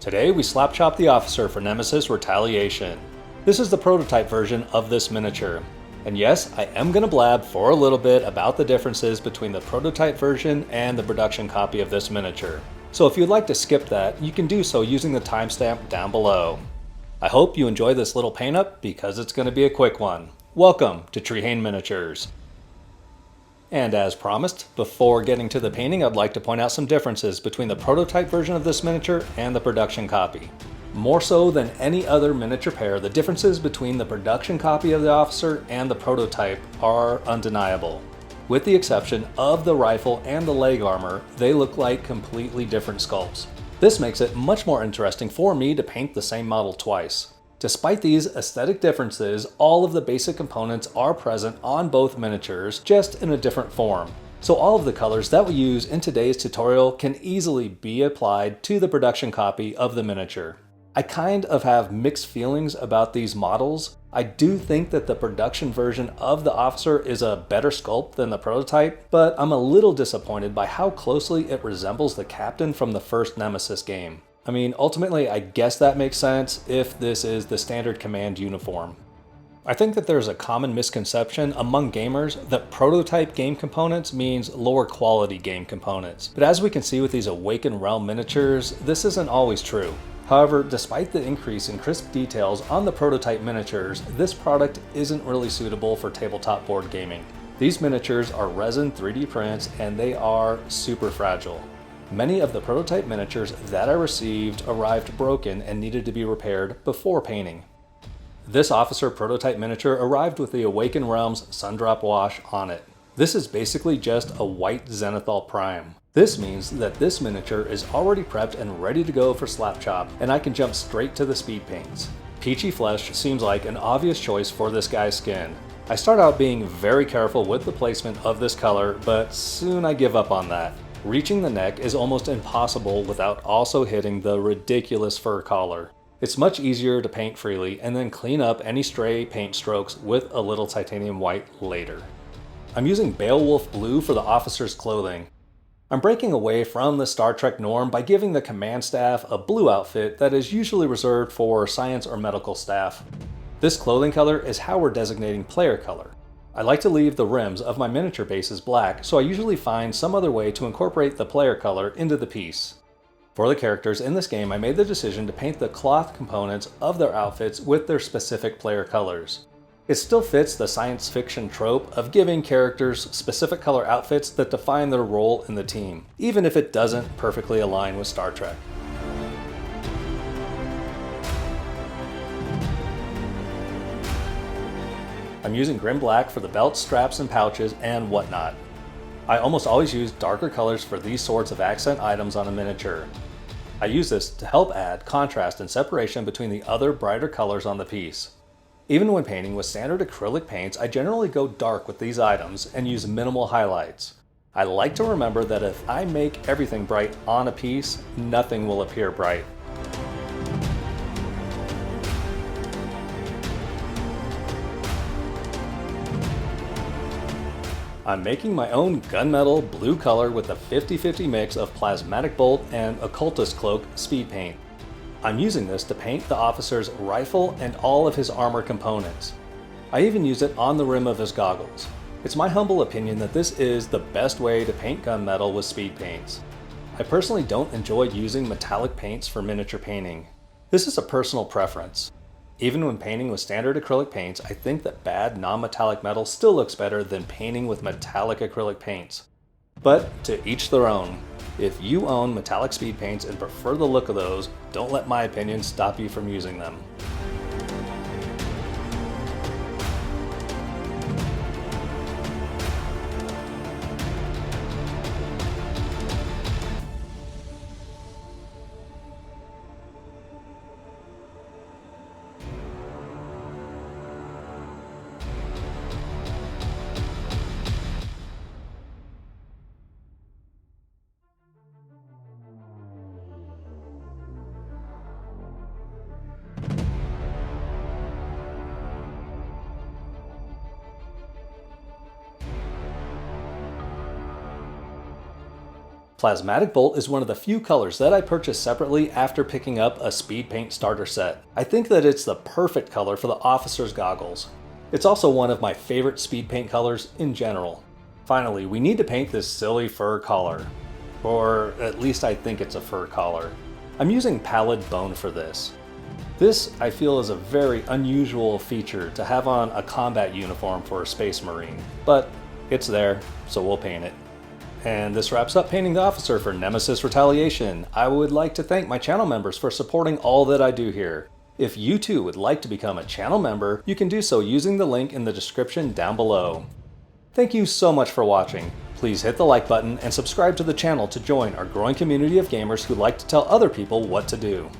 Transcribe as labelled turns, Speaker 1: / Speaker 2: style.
Speaker 1: Today we slapchop the officer for Nemesis Retaliation. This is the prototype version of this miniature. And yes, I am going to blab for a little bit about the differences between the prototype version and the production copy of this miniature. So if you'd like to skip that, you can do so using the timestamp down below. I hope you enjoy this little paint up because it's going to be a quick one. Welcome to Treehane Miniatures. And as promised, before getting to the painting, I'd like to point out some differences between the prototype version of this miniature and the production copy. More so than any other miniature pair, the differences between the production copy of the officer and the prototype are undeniable. With the exception of the rifle and the leg armor, they look like completely different sculpts. This makes it much more interesting for me to paint the same model twice. Despite these aesthetic differences, all of the basic components are present on both miniatures, just in a different form. So all of the colors that we use in today's tutorial can easily be applied to the production copy of the miniature. I kind of have mixed feelings about these models. I do think that the production version of the officer is a better sculpt than the prototype, but I'm a little disappointed by how closely it resembles the captain from the first Nemesis game. I mean, ultimately, I guess that makes sense if this is the standard command uniform. I think that there's a common misconception among gamers that prototype game components means lower quality game components. But as we can see with these Awakened Realm miniatures, this isn't always true. However, despite the increase in crisp details on the prototype miniatures, this product isn't really suitable for tabletop board gaming. These miniatures are resin 3D prints and they are super fragile. Many of the prototype miniatures that I received arrived broken and needed to be repaired before painting. This officer prototype miniature arrived with the Awakened Realms Sundrop Wash on it. This is basically just a white Zenithal Prime. This means that this miniature is already prepped and ready to go for Slapchop, and I can jump straight to the speed paints. Peachy Flesh seems like an obvious choice for this guy's skin. I start out being very careful with the placement of this color, but soon I give up on that. Reaching the neck is almost impossible without also hitting the ridiculous fur collar. It's much easier to paint freely and then clean up any stray paint strokes with a little titanium white later. I'm using Beowulf Blue for the officer's clothing. I'm breaking away from the Star Trek norm by giving the command staff a blue outfit that is usually reserved for science or medical staff. This clothing color is how we're designating player color. I like to leave the rims of my miniature bases black, so I usually find some other way to incorporate the player color into the piece. For the characters in this game, I made the decision to paint the cloth components of their outfits with their specific player colors. It still fits the science fiction trope of giving characters specific color outfits that define their role in the team, even if it doesn't perfectly align with Star Trek. I'm using Grim Black for the belts, straps, and pouches, and whatnot. I almost always use darker colors for these sorts of accent items on a miniature. I use this to help add contrast and separation between the other brighter colors on the piece. Even when painting with standard acrylic paints, I generally go dark with these items and use minimal highlights. I like to remember that if I make everything bright on a piece, nothing will appear bright. I'm making my own gunmetal blue color with a 50-50 mix of Plasmatic Bolt and Occultist Cloak speed paint. I'm using this to paint the officer's rifle and all of his armor components. I even use it on the rim of his goggles. It's my humble opinion that this is the best way to paint gunmetal with speed paints. I personally don't enjoy using metallic paints for miniature painting. This is a personal preference. Even when painting with standard acrylic paints, I think that bad non-metallic metal still looks better than painting with metallic acrylic paints. But to each their own. If you own metallic speed paints and prefer the look of those, don't let my opinion stop you from using them. Plasmatic Bolt is one of the few colors that I purchased separately after picking up a speed paint starter set. I think that it's the perfect color for the officer's goggles. It's also one of my favorite speed paint colors in general. Finally, we need to paint this silly fur collar. Or at least I think it's a fur collar. I'm using Pallid Bone for this. This, I feel, is a very unusual feature to have on a combat uniform for a Space Marine, but it's there, so we'll paint it. And this wraps up painting the officer for Nemesis Retaliation. I would like to thank my channel members for supporting all that I do here. If you too would like to become a channel member, you can do so using the link in the description down below. Thank you so much for watching. Please hit the like button and subscribe to the channel to join our growing community of gamers who like to tell other people what to do.